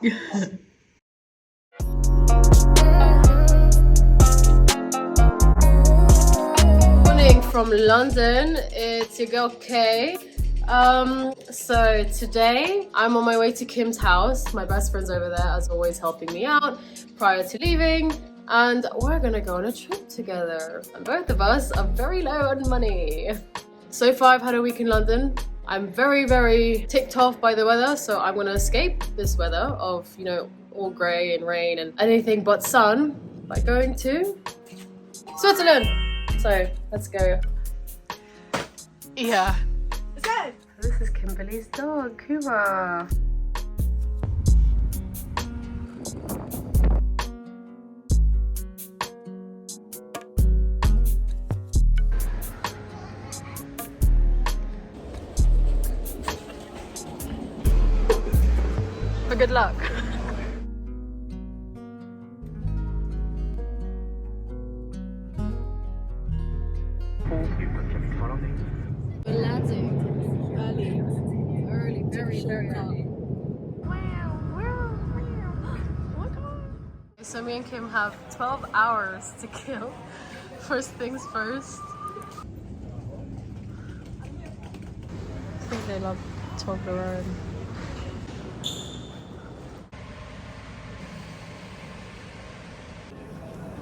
Morning from London, it's your girl Kay. So today I'm on my way to Kim's house. My best friend's over there, as always, helping me out prior to leaving, and we're gonna go on a trip together. And both of us are very low on money. So far I've had a week in London. I'm very ticked off by the weather, so I'm gonna escape this weather of, you know, all grey and rain and anything but sun by going to Switzerland. So let's go. Yeah. This is Kimberly's dog, Kuma. For good luck. Very early. So me and Kim have 12 hours to kill. First things first. I think they love Toblerone.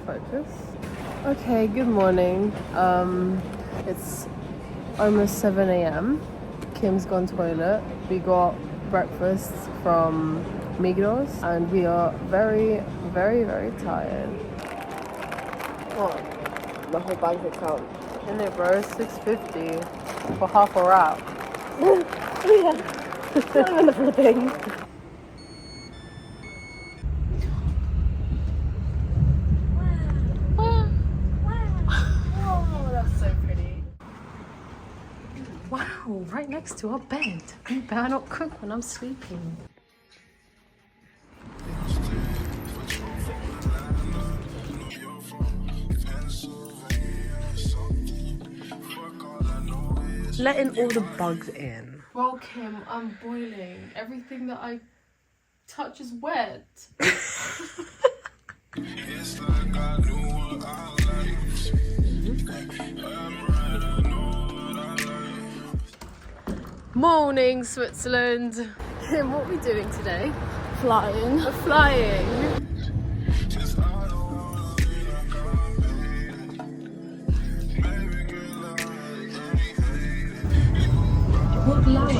Focus. Okay, good morning. It's almost 7 a.m. Kim's gone toilet. We got breakfast from Migros and we are very tired. Oh, the whole bank account. In there, bro, $6.50 for half a wrap. Yeah, not even the full thing. Wow, right next to our bed. You better not cook when I'm sleeping. Letting all the bugs in. Well, Kim, I'm boiling. Everything that I touch is wet. Morning, Switzerland. Kim, what are we doing today? Flying. We're flying. What loud?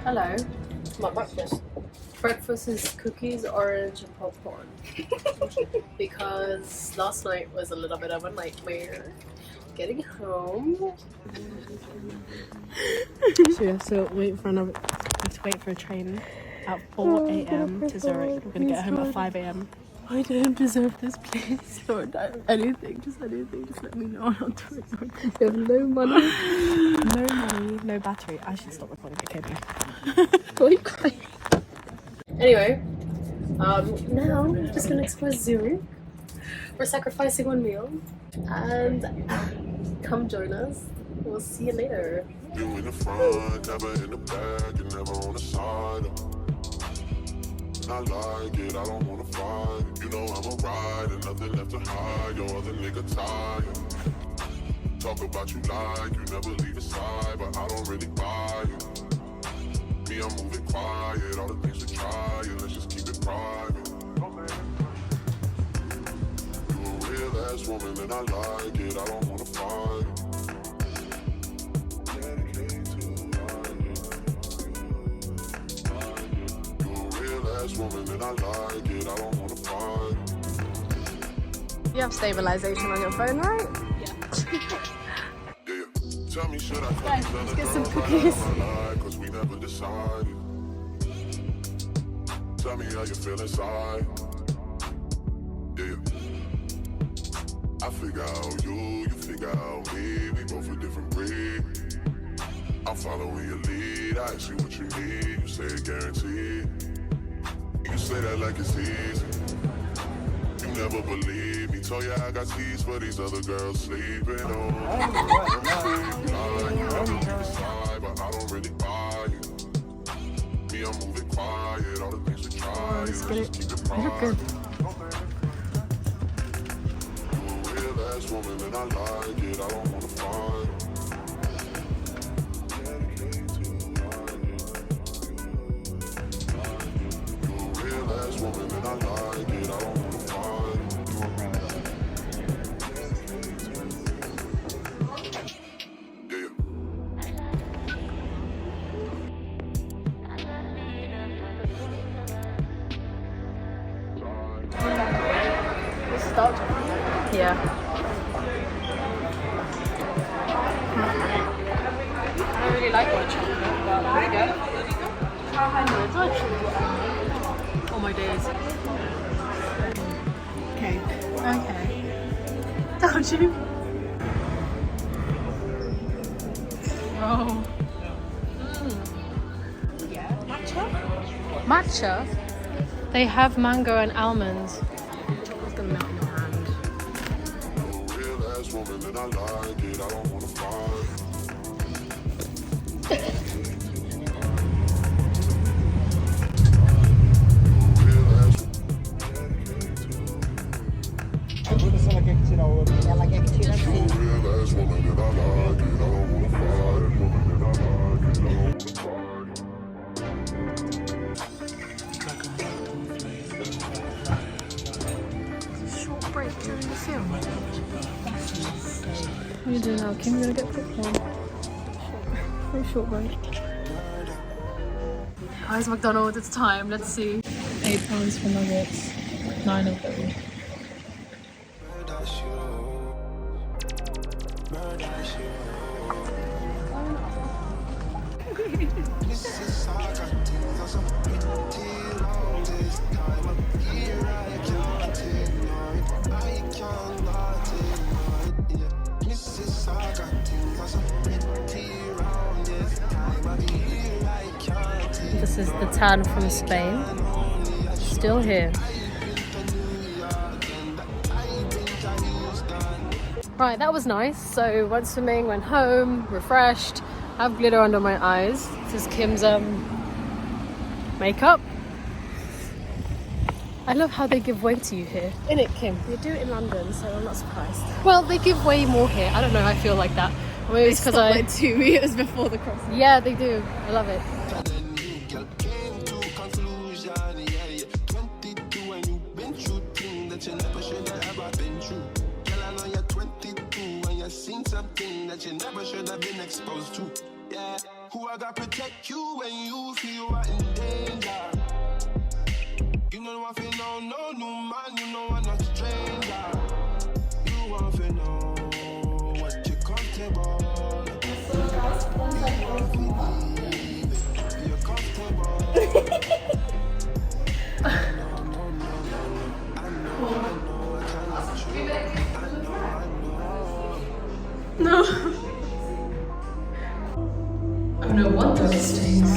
Hello, my breakfast. Breakfast is cookies, orange, and popcorn. Because last night was a little bit of a nightmare getting home. So we have to wait for a train at 4 a.m. to Zurich. We're gonna get home at 5 a.m. I don't deserve this, please. Or anything, just let me know. I'll do it. You have no money. No money, no battery. I should stop recording, okay, babe? Why are you crying? Anyway, now I'm just gonna explore Zurich. We're sacrificing one meal, and come join us. We'll see you later. You in the front, never in the back, and never on the side. I like it, I don't wanna fight. You know I'm a ride and nothing left to hide. Your other nigga tired. Talk about you like you never leave his side, but I don't really buy it. Me, I'm moving quiet, all the things we try, and let's just keep it private. You a real ass woman and I like it, I don't wanna fight. Dedicated to life. woman and I like it, I don't wanna fight it. You have stabilization on your phone, right? Yeah. Tell me, should I cut Guys, these let's other get some girls right cookies. out of my life? Cause we never decided. Tell me how you feel inside. Yeah. I figure out you figure out me. We both a different breed. I'm following your lead. I ask you what you need. You say it guaranteed. You say that like it's easy. You never believe me. Told you I got teas for these other girls sleeping on. But I don't really buy it. Me, I'm moving quiet. All the things we try. Just keep it private. You a real ass woman and I like it. I don't wanna fight. You a real ass woman and I like it. I don't wanna fight. Yeah. Yeah. I don't really like white chocolate, but there you go. All my days. Okay. Okay. Don't you? Oh. Matcha? They have mango and almonds. It's gonna melt in your hand. You a real ass woman and I like it. I don't wanna fight. Ela quer que tire assim. Real ass woman and I like it. I don't wanna fight. Woman and I like it. I don't wanna fight. Short break during the film. What are you doing now, Kim? You're gonna get popcorn. Very short break. Guys, McDonald's, it's time. Let's see. £8 for nuggets. 9 of them. This is the tan from Spain. Still here. Right, that was nice. So went swimming, went home, refreshed. I have glitter under my eyes. This is Kim's makeup. I love how they give way to you here. Innit, Kim? You do it in London, so I'm not surprised. Well, they give way more here. I don't know, I feel like that. Maybe it's because Stopped I... like 2 meters before the crossing. Yeah, they do. I love it. Seen something that you never should have been exposed to. Yeah, who I got protect you when you feel you are in danger. You know I feel no new man, you know I'm not stranger. You want to know what you're comfortable. You want to believe it, you're comfortable. No. Oh no wonder it stinks.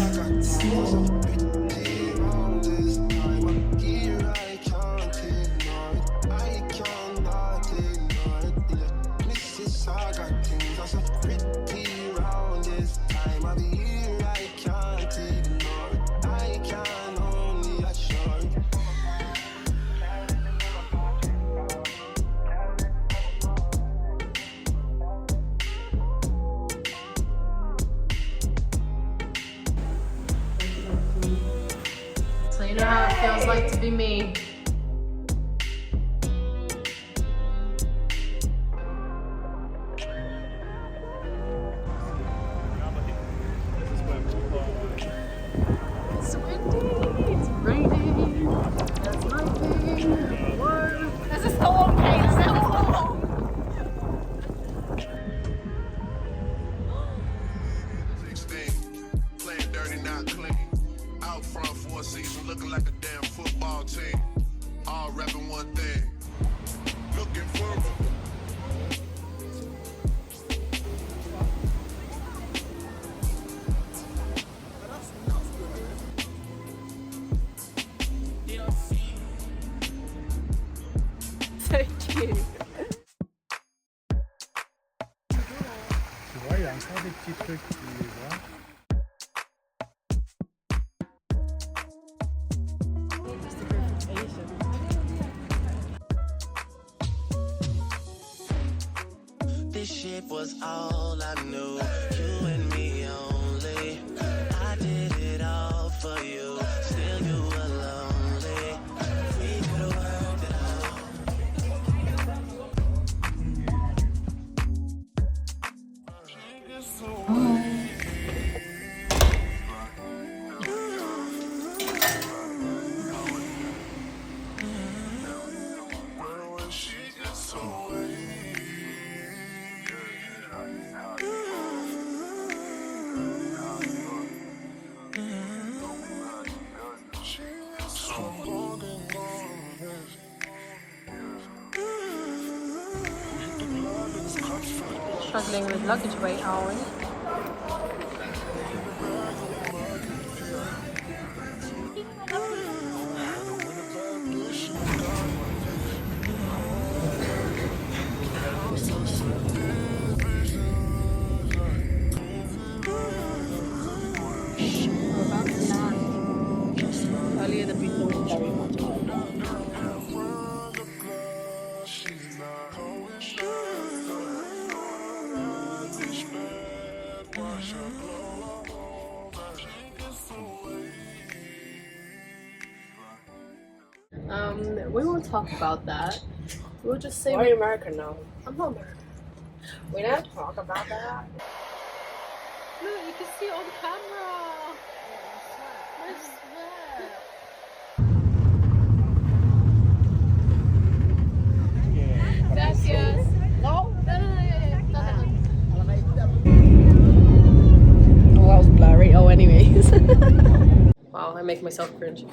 So you know how it feels like to be me. It's windy, it's raining. Tu vois, il y a encore des petits trucs, tu les vois. This shit was all I knew. You and me only. I did it all for you. Still you were lonely. We could've worked it out. Struggling with luggage weight, are we? Earlier than we thought very much. We won't talk about that. We'll just say Why are you American now? I'm not American. We don't talk about that. Look, you can see it on camera. I swear. Gracias. No? No. Oh, that was blurry. Oh, anyways. Wow, I make myself cringe.